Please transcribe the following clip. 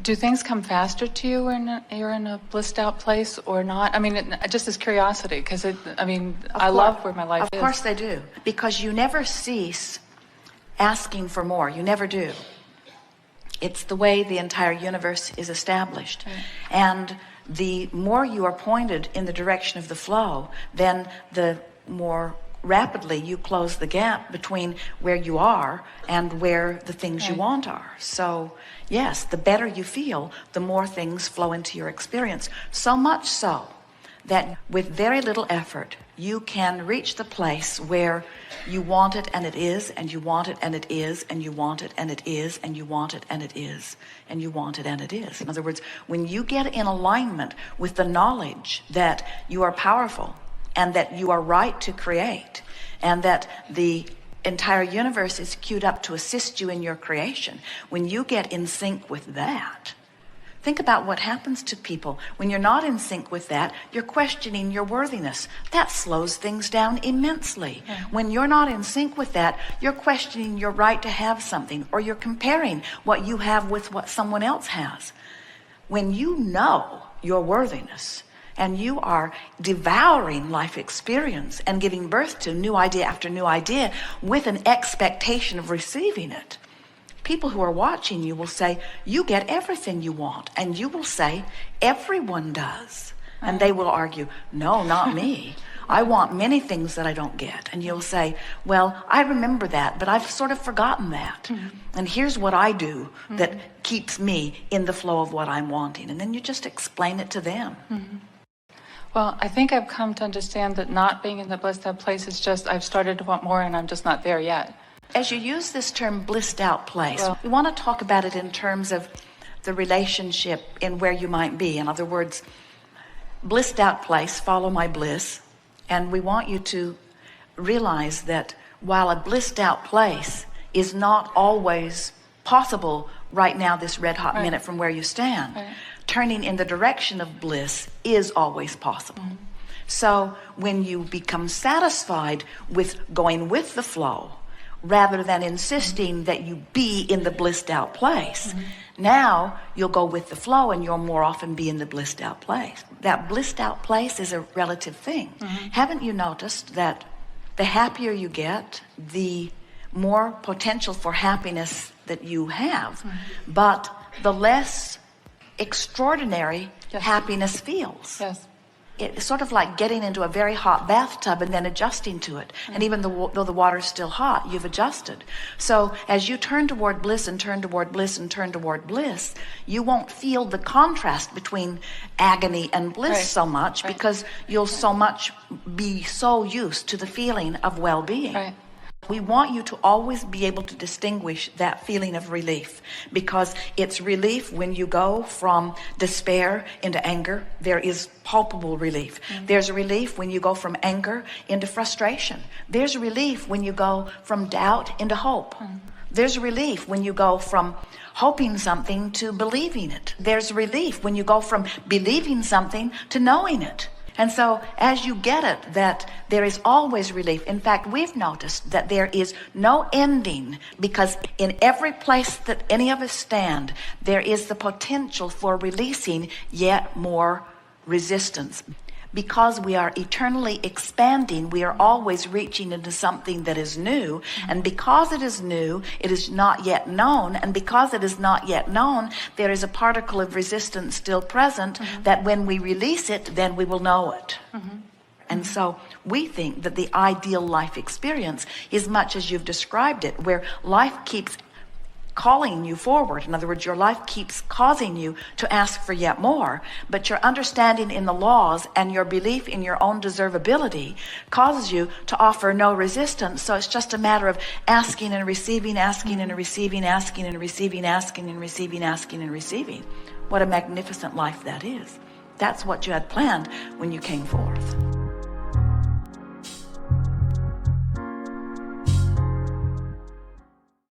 Do things come faster to you when you're in a blissed out place or not? I mean, just as curiosity, because I love where my life is. Of course they do, because you never cease asking for more. You never do. It's the way the entire universe is established. Right. And the more you are pointed in the direction of the flow, then the more rapidly you close the gap between where you are and where the things you want are. So yes, the better you feel, the more things flow into your experience. So much so that with very little effort, you can reach the place where you want it and it is, and you want it and it is, and you want it and it is, and you want it and it is, and you want it and it is. In other words, when you get in alignment with the knowledge that you are powerful and that you are right to create, and that the entire universe is queued up to assist you in your creation, when you get in sync with that, think about what happens to people. When you're not in sync with that, you're questioning your worthiness. That slows things down immensely. Yeah. When you're not in sync with that, you're questioning your right to have something, or you're comparing what you have with what someone else has. When you know your worthiness, and you are devouring life experience and giving birth to new idea after new idea with an expectation of receiving it, people who are watching you will say, you get everything you want. And you will say, everyone does. And they will argue, no, not me. I want many things that I don't get. And you'll say, well, I remember that, but I've sort of forgotten that. Mm-hmm. And here's what I do that keeps me in the flow of what I'm wanting. And then you just explain it to them. Mm-hmm. Well, I think I've come to understand that not being in the blissed out place is just, I've started to want more and I'm just not there yet. As you use this term blissed out place, we want to talk about it in terms of the relationship in where you might be. In other words, blissed out place, follow my bliss. And we want you to realize that while a blissed out place is not always possible right now, this red hot minute from where you stand, turning in the direction of bliss is always possible. Mm-hmm. So when you become satisfied with going with the flow, rather than insisting that you be in the blissed out place, now you'll go with the flow and you'll more often be in the blissed out place. That blissed out place is a relative thing. Haven't you noticed that the happier you get, the more potential for happiness that you have, but the less extraordinary happiness feels? Yes. It's sort of like getting into a very hot bathtub and then adjusting to it. And even though the water's still hot, you've adjusted. So as you turn toward bliss and turn toward bliss and turn toward bliss, you won't feel the contrast between agony and bliss so much, because you'll so much be so used to the feeling of well-being. Right. We want you to always be able to distinguish that feeling of relief, because it's relief when you go from despair into anger. There is palpable relief. There's relief when you go from anger into frustration. There's relief when you go from doubt into hope. There's relief when you go from hoping something to believing it. There's relief when you go from believing something to knowing it. And so as you get it, that there is always relief. In fact, we've noticed that there is no ending, because in every place that any of us stand, there is the potential for releasing yet more resistance. Because we are eternally expanding, we are always reaching into something that is new. And because it is new, it is not yet known. And because it is not yet known, there is a particle of resistance still present, that when we release it, then we will know it. And so we think that the ideal life experience is much as you've described it, where life keeps calling you forward. In other words, your life keeps causing you to ask for yet more, but your understanding in the laws and your belief in your own deservability causes you to offer no resistance. So it's just a matter of asking and receiving, asking and receiving, asking and receiving, asking and receiving, asking and receiving. What a magnificent life that is. That's what you had planned when you came forth.